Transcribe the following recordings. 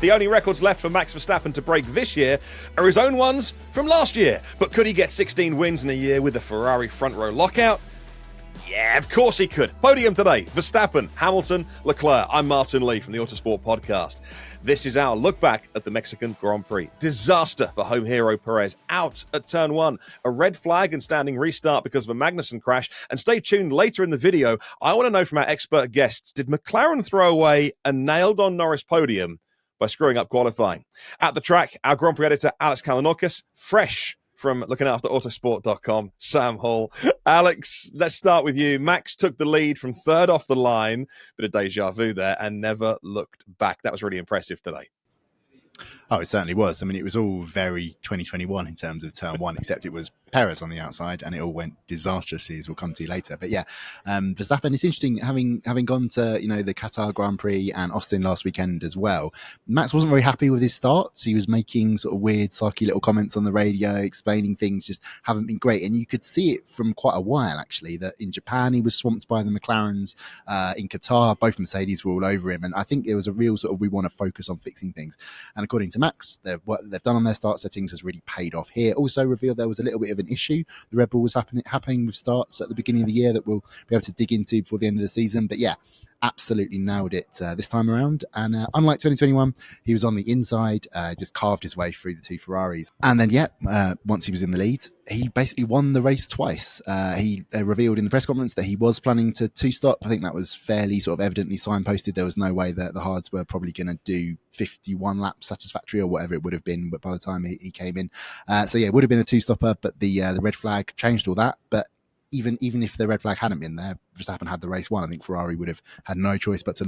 The only records left for Max Verstappen to break this year are his own ones from last year. But could he get 16 wins in a year with the Ferrari front row lockout? Yeah, of course he could. Podium today, Verstappen, Hamilton, Leclerc. I'm Martyn Lee from the Autosport podcast. This is our look back at the Mexican Grand Prix. Disaster for home hero Perez out at turn 1. A red flag and standing restart because of a Magnussen crash. And stay tuned later in the video. I want to know from our expert guests, did McLaren throw away a nailed-on Norris podium by screwing up qualifying? At the track, our Grand Prix editor, Alex Kalinauckas, fresh from looking after Autosport.com, Sam Hall. Alex, let's start with you. Max took the lead from third off the line, bit of deja vu there, and never looked back. That was really impressive today. Oh, it certainly was. I mean, it was all very 2021 in terms of turn 1, except it was Pérez on the outside, and it all went disastrously, as we'll come to later. But yeah, Verstappen, it's interesting, having gone to, the Qatar Grand Prix and Aston last weekend as well. Max wasn't very happy with his starts. He was making sort of weird, sarky little comments on the radio, explaining things just haven't been great. And you could see it from quite a while, actually, that in Japan, he was swamped by the McLarens. In Qatar, both Mercedes were all over him. And I think there was a real sort of, we want to focus on fixing things. And according to Max, what they've done on their start settings has really paid off here. Also revealed there was a little bit of an issue. The Red Bull was happening with starts at the beginning of the year that we'll be able to dig into before the end of the season. But yeah, absolutely nailed it this time around. And unlike 2021, he was on the inside, just carved his way through the two Ferraris. And then, once he was in the lead, he basically won the race twice. He revealed in the press conference that he was planning to two-stop. I think that was fairly sort of evidently signposted. There was no way that the Hards were probably going to do 51 laps satisfactory or whatever it would have been by the time he came in. It would have been a two-stopper, but the red flag changed all that. But even if the red flag hadn't been there, Verstappen had the race won. I think Ferrari would have had no choice but to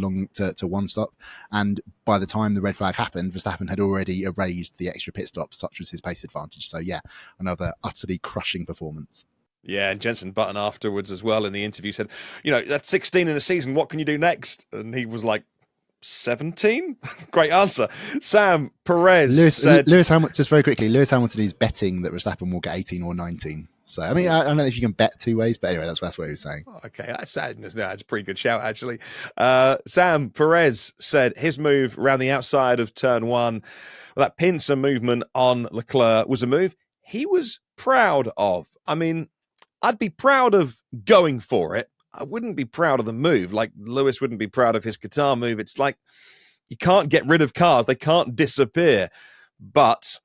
one stop. And by the time the red flag happened, Verstappen had already erased the extra pit stops. Such was his pace advantage. So yeah, another utterly crushing performance. Yeah, and Jenson Button afterwards as well in the interview said, that's 16 in a season. What can you do next? And he was like, 17? Great answer. Sam, Perez said... Lewis Hamilton, just very quickly, Lewis Hamilton is betting that Verstappen will get 18 or 19. So, I mean, I don't know if you can bet two ways, but anyway, that's what he was saying. Okay, that's a pretty good shout, actually. Sam, Perez said his move around the outside of turn 1, that pincer movement on Leclerc was a move he was proud of. I mean, I'd be proud of going for it. I wouldn't be proud of the move. Like Lewis wouldn't be proud of his Qatar move. It's like you can't get rid of cars. They can't disappear. But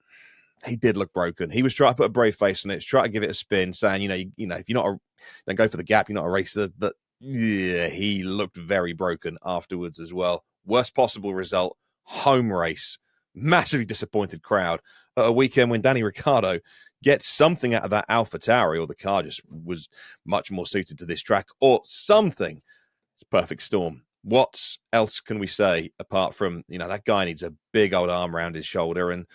he did look broken. He was trying to put a brave face on it, try to give it a spin, saying, if you're not don't go for the gap, you're not a racer. But yeah, he looked very broken afterwards as well. Worst possible result, home race. Massively disappointed crowd at a weekend when Daniel Ricciardo gets something out of that AlphaTauri, or the car just was much more suited to this track, or something. It's a perfect storm. What else can we say apart from, that guy needs a big old arm around his shoulder and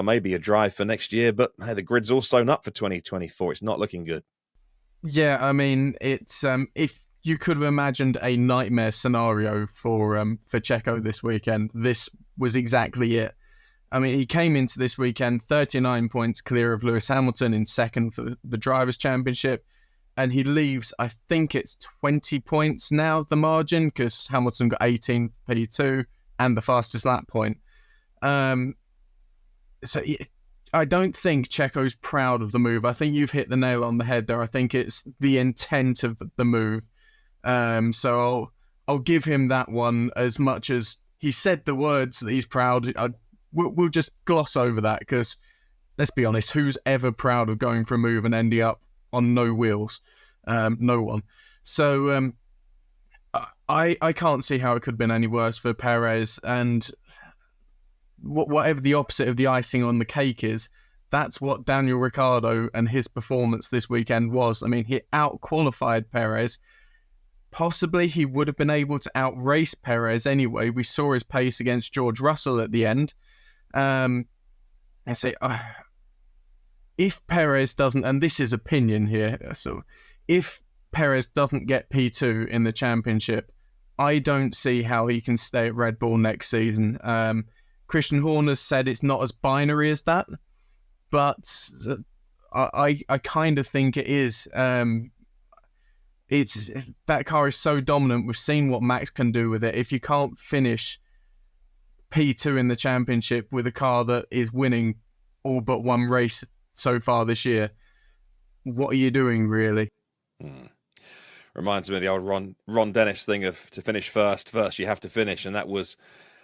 maybe a drive for next year, but hey, the grid's all sewn up for 2024. It's not looking good. Yeah, I mean, it's if you could have imagined a nightmare scenario for Checo this weekend, this was exactly it. I mean, he came into this weekend 39 points clear of Lewis Hamilton in second for the Drivers' Championship, and he leaves, I think it's 20 points now, the margin, because Hamilton got 18 for P2 and the fastest lap point. I don't think Checo's proud of the move. I think you've hit the nail on the head there. I think it's the intent of the move. So I'll give him that one, as much as he said the words that he's proud. We'll just gloss over that, because let's be honest, who's ever proud of going for a move and ending up on no wheels? No one. So I can't see how it could have been any worse for Perez, and whatever the opposite of the icing on the cake is, that's what Daniel Ricciardo and his performance this weekend was. I mean, he out-qualified Perez. Possibly he would have been able to outrace Perez anyway. We saw his pace against George Russell at the end. If Perez doesn't, and this is opinion here, so if Perez doesn't get P2 in the championship, I don't see how he can stay at Red Bull next season. Christian Horner said it's not as binary as that, but I kind of think it is. That car is so dominant. We've seen what Max can do with it. If you can't finish P2 in the championship with a car that is winning all but one race so far this year. What are you doing, really? Reminds me of the old Ron Dennis thing of to finish first you have to finish, and that was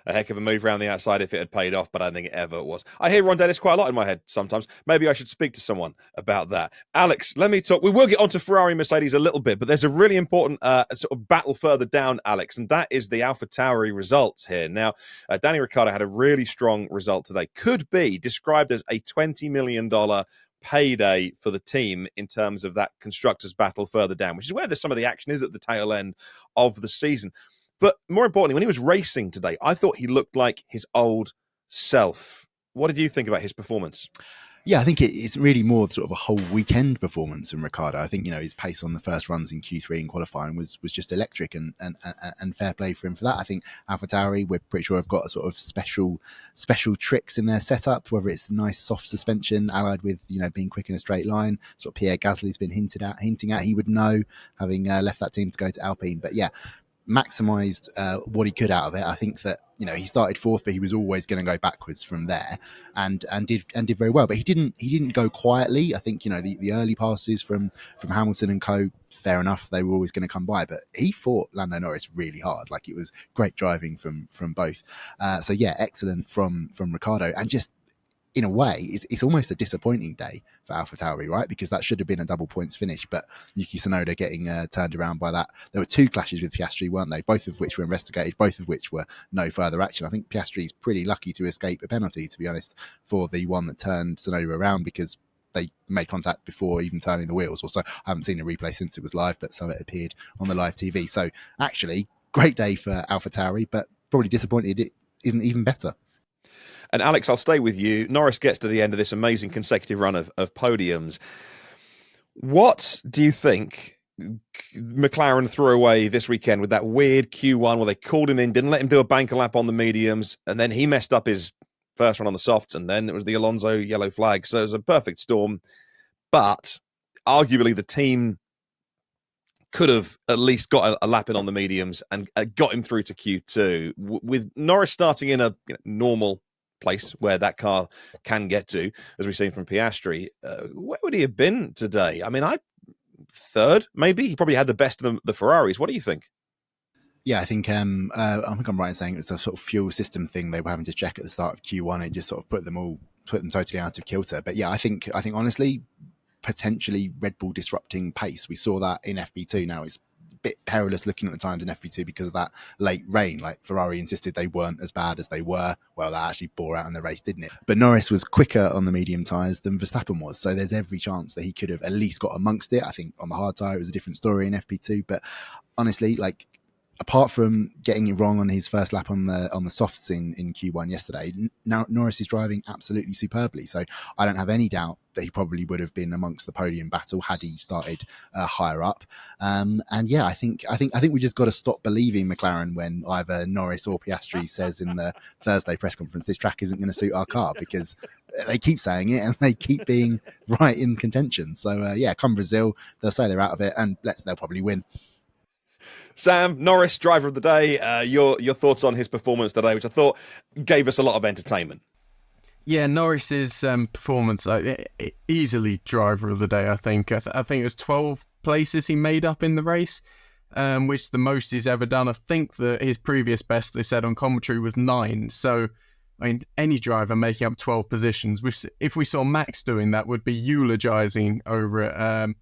a heck of a move around the outside if it had paid off, but I don't think it ever was. I hear Ron Dennis quite a lot in my head sometimes. Maybe I should speak to someone about that. Alex, let me talk. We will get onto Ferrari and Mercedes a little bit, but there's a really important sort of battle further down, Alex, and that is the AlphaTauri results here. Now, Daniel Ricciardo had a really strong result today. Could be described as a $20 million payday for the team in terms of that constructors battle further down, which is where some of the action is at the tail end of the season. But more importantly, when he was racing today, I thought he looked like his old self. What did you think about his performance? Yeah, I think it's really more sort of a whole weekend performance from Ricciardo. I think, his pace on the first runs in Q3 in qualifying was just electric, and fair play for him for that. I think AlphaTauri, we're pretty sure have got a sort of special tricks in their setup, whether it's nice soft suspension allied with, being quick in a straight line. Sort of Pierre Gasly's been hinting at he would know, having left that team to go to Alpine. But yeah, maximised what he could out of it. I think that he started fourth, but he was always going to go backwards from there, and did very well. But he didn't go quietly. I think the early passes from Hamilton and co, fair enough, they were always going to come by. But he fought Lando Norris really hard. Like, it was great driving from both. So yeah, excellent from Ricciardo, and just, in a way, it's almost a disappointing day for AlphaTauri, right? Because that should have been a double points finish, but Yuki Tsunoda getting turned around by that. There were two clashes with Piastri, weren't they? Both of which were investigated, both of which were no further action. I think Piastri's pretty lucky to escape a penalty, to be honest, for the one that turned Tsunoda around, because they made contact before even turning the wheels. Also, I haven't seen a replay since it was live, but so it appeared on the live TV. So actually, great day for AlphaTauri, but probably disappointed it isn't even better. And Alex, I'll stay with you. Norris gets to the end of this amazing consecutive run of podiums. What do you think McLaren threw away this weekend with that weird Q1 where they called him in, didn't let him do a banker lap on the mediums, and then he messed up his first one on the softs, and then it was the Alonso yellow flag. So it was a perfect storm. But arguably the team could have at least got a lap in on the mediums and got him through to Q2. With Norris starting in a normal place where that car can get to, as we've seen from Piastri, where would he have been today? I mean, third, maybe. He probably had the best of the Ferraris. What do you think? Yeah, I think I'm right in saying it was a sort of fuel system thing they were having to check at the start of Q1. It just sort of put them totally out of kilter. But yeah, I think honestly, potentially Red Bull disrupting pace. We saw that in FP2. Now it's bit perilous looking at the times in FP2 because of that late rain. Like, Ferrari insisted they weren't as bad as they were. Well, that actually bore out in the race, didn't it? But Norris was quicker on the medium tyres than Verstappen was, so there's every chance that he could have at least got amongst it. I think on the hard tyre it was a different story in FP2, but honestly, like, apart from getting it wrong on his first lap on the softs in Q1 yesterday, now Norris is driving absolutely superbly. So I don't have any doubt that he probably would have been amongst the podium battle had he started higher up. And yeah, I think we just got to stop believing McLaren when either Norris or Piastri says in the Thursday press conference, this track isn't going to suit our car, because they keep saying it and they keep being right in contention. So yeah, come Brazil, they'll say they're out of it, and they'll probably win. Sam, Norris, driver of the day, your thoughts on his performance today, which I thought gave us a lot of entertainment. Yeah, Norris's performance, easily driver of the day, I think. I think it was 12 places he made up in the race, which is the most he's ever done. I think that his previous best, they said on commentary, was 9. So, I mean, any driver making up 12 positions, if we saw Max doing that, would be eulogising over it.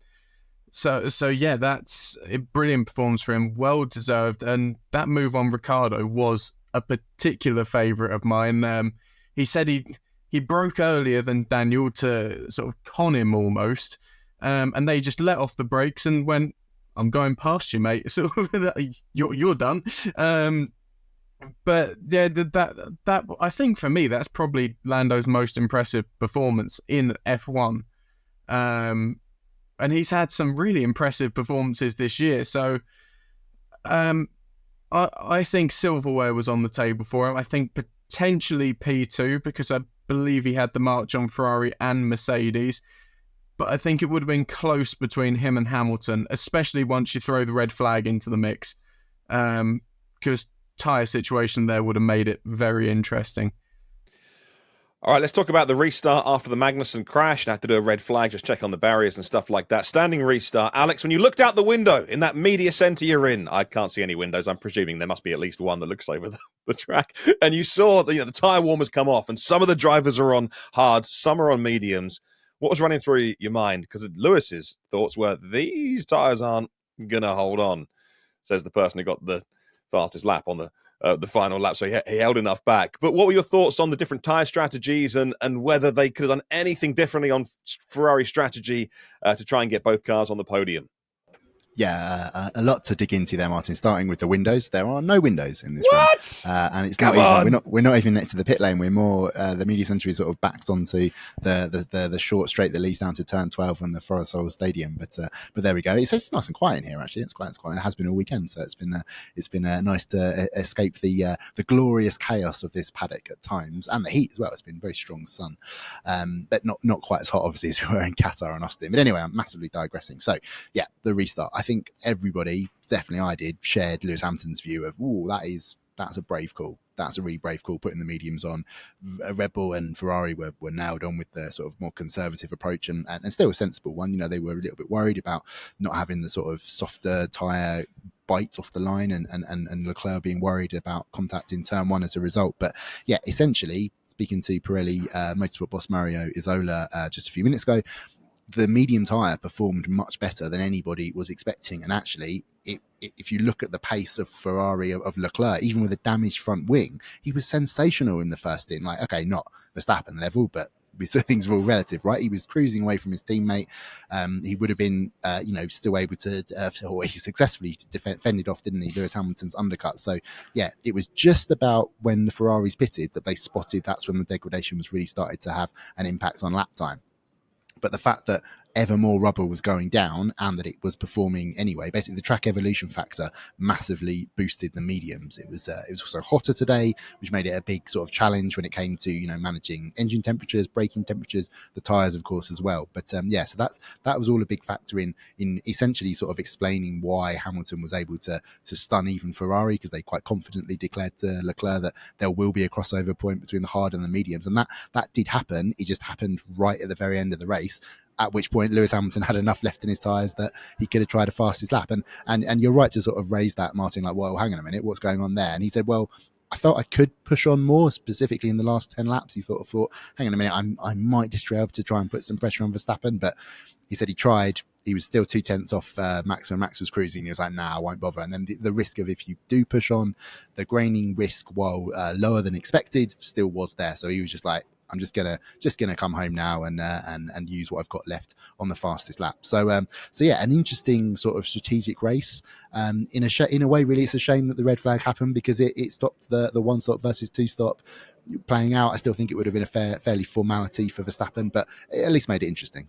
So yeah, that's a brilliant performance for him, well deserved, and that move on Ricciardo was a particular favourite of mine. He said he broke earlier than Daniel to sort of con him almost, and they just let off the brakes and went, "I'm going past you, mate." So you're done. But yeah, that I think for me that's probably Lando's most impressive performance in F1. And he's had some really impressive performances this year. So I think silverware was on the table for him. I think potentially P2, because I believe he had the march on Ferrari and Mercedes. But I think it would have been close between him and Hamilton, especially once you throw the red flag into the mix. Because tyre situation there would have made it very interesting. All right, let's talk about the restart after the Magnussen crash. I had to do a red flag, just check on the barriers and stuff like that. Standing restart. Alex, when you looked out the window in that media centre you're in, I can't see any windows. I'm presuming there must be at least one that looks over the track. And you saw the tyre warmers come off, and some of the drivers are on hards, some are on mediums. What was running through your mind? Because Lewis's thoughts were, these tyres aren't going to hold on, says the person who got the fastest lap on the final lap, so he held enough back. But what were your thoughts on the different tyre strategies and whether they could have done anything differently on Ferrari's strategy to try and get both cars on the podium? Yeah, a lot to dig into there, Martin. Starting with the windows, there are no windows in this What? And it's not even, we're not even next to the pit lane. We're more the media centre is sort of backed onto the short straight that leads down to turn 12 on the Forest Stadium. But there we go. It's nice and quiet in here. Actually, it's quiet. It has been all weekend, so it's been nice to escape the glorious chaos of this paddock at times, and the heat as well. It's been very strong sun, but not quite as hot obviously as we were in Qatar and Austin. But anyway, I'm massively digressing. So yeah, the restart. I think everybody, definitely I did, shared Lewis Hamilton's view of, that's a brave call. That's a really brave call, putting the mediums on. Red Bull and Ferrari were nailed on with the sort of more conservative approach and still a sensible one. They were a little bit worried about not having the sort of softer tyre bite off the line and Leclerc being worried about contact in turn one as a result. But yeah, essentially, speaking to Pirelli Motorsport boss Mario Isola just a few minutes ago, the medium tyre performed much better than anybody was expecting. And actually, if you look at the pace of Ferrari, of Leclerc, even with a damaged front wing, he was sensational in the first stint. Like, okay, not Verstappen level, but things are all relative, right? He was cruising away from his teammate. He would have been, still able to, or he successfully fended off, didn't he, Lewis Hamilton's undercut. So, yeah, it was just about when the Ferraris pitted that they spotted that's when the degradation was really started to have an impact on lap time. But the fact that ever more rubber was going down and that it was performing anyway, basically the track evolution factor massively boosted the mediums. It was also hotter today, which made it a big sort of challenge when it came to managing engine temperatures, braking temperatures, the tyres of course as well. But so that was all a big factor in essentially sort of explaining why Hamilton was able to stun even Ferrari, because they quite confidently declared to Leclerc that there will be a crossover point between the hard and the mediums, and that did happen. It just happened right at the very end of the race, at which point Lewis Hamilton had enough left in his tyres that he could have tried a fastest lap. And you're right to sort of raise that, Martin, like, well, hang on a minute, what's going on there? And he said, well, I felt I could push on more, specifically in the last 10 laps. He sort of thought, hang on a minute, I might just be able to try and put some pressure on Verstappen. But he said he tried. He was still 2/10 off Max when Max was cruising. He was like, nah, I won't bother. And then the risk of, if you do push on, the graining risk, while lower than expected, still was there. So he was just like, I'm just gonna come home now and use what I've got left on the fastest lap. So yeah, an interesting sort of strategic race. In a way, really, it's a shame that the red flag happened, because it stopped the one stop versus two stop playing out. I still think it would have been a fairly formality for Verstappen, but it at least made it interesting.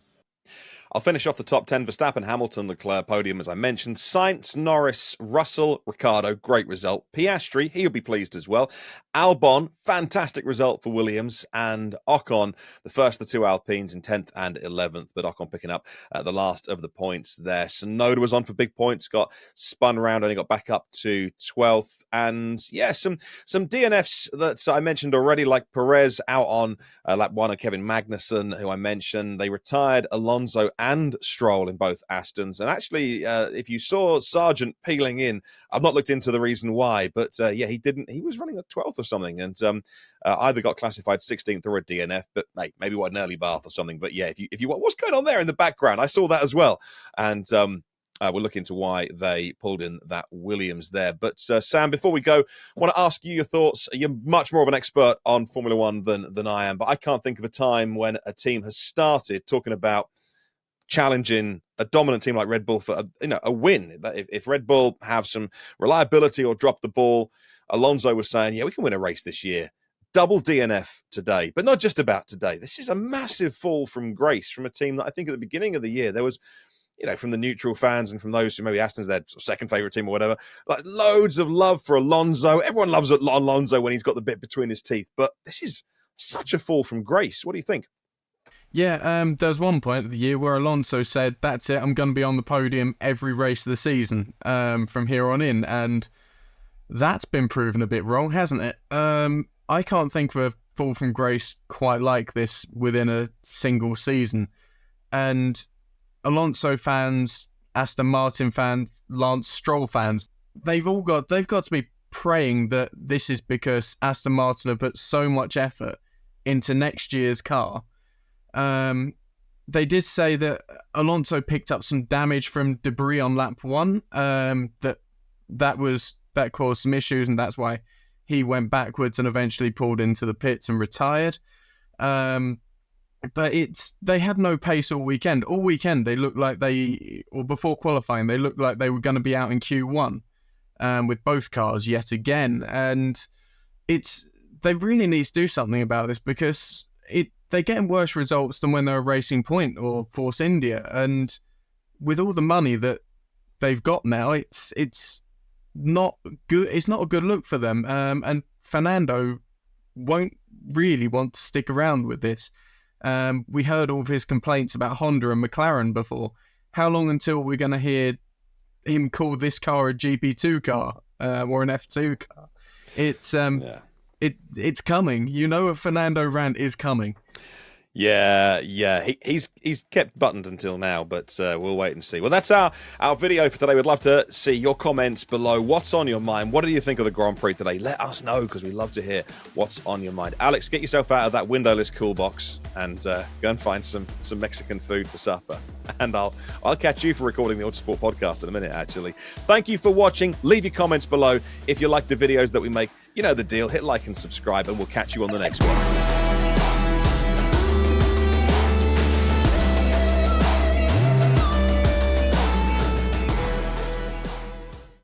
I'll finish off the top 10. Verstappen, Hamilton, Leclerc, podium, as I mentioned. Sainz, Norris, Russell, Ricciardo, great result. Piastri, he'll be pleased as well. Albon, fantastic result for Williams. And Ocon, the first of the two Alpines in 10th and 11th. But Ocon picking up the last of the points there. Tsunoda was on for big points, got spun around, only got back up to 12th. And yeah, some DNFs that I mentioned already, like Perez out on lap 1 of Kevin Magnussen, who I mentioned. They retired Alonso and Stroll in both Astons. And actually, if you saw Sargent peeling in, I've not looked into the reason why, but yeah, he was running at 12th or something, and either got classified 16th or a DNF, but hey, maybe what, an early bath or something. But yeah, if you what's going on there in the background? I saw that as well. And we'll look into why they pulled in that Williams there. But Sam, before we go, I want to ask you your thoughts. You're much more of an expert on Formula One than I am, but I can't think of a time when a team has started talking about challenging a dominant team like Red Bull for a win. If Red Bull have some reliability or drop the ball, Alonso was saying, yeah, we can win a race this year. Double DNF today, but not just about today. This is a massive fall from grace from a team that I think at the beginning of the year there was, from the neutral fans and from those who maybe Aston's their second favourite team or whatever, like loads of love for Alonso. Everyone loves Alonso when he's got the bit between his teeth, but this is such a fall from grace. What do you think? Yeah, there was one point of the year where Alonso said, that's it, I'm going to be on the podium every race of the season from here on in. And That's been proven a bit wrong, hasn't it? I can't think of a fall from grace quite like this within a single season. And Alonso fans, Aston Martin fans, Lance Stroll fans, they've got to be praying that this is because Aston Martin have put so much effort into next year's car. They did say that Alonso picked up some damage from debris on lap 1, that caused some issues, and that's why he went backwards and eventually pulled into the pits and retired. But they had no pace all weekend. All weekend they looked like before qualifying, they looked like they were going to be out in Q1 with both cars yet again. And they really need to do something about this, because they're getting worse results than when they were Racing Point or Force India. And with all the money that they've got now, it's not good. It's not a good look for them. And Fernando won't really want to stick around with this. We heard all of his complaints about Honda and McLaren before. How long until we're going to hear him call this car a GP2 car or an F2 car? It's coming. You know, a Fernando rant is coming. Yeah. He's kept buttoned until now, but we'll wait and see. Well, that's our video for today. We'd love to see your comments below. What's on your mind? What do you think of the Grand Prix today? Let us know, because we love to hear what's on your mind. Alex, get yourself out of that windowless cool box and go and find some Mexican food for supper. And I'll catch you for recording the Autosport podcast in a minute, actually. Thank you for watching. Leave your comments below. If you like the videos that we make, you know the deal. Hit like and subscribe, and we'll catch you on the next one.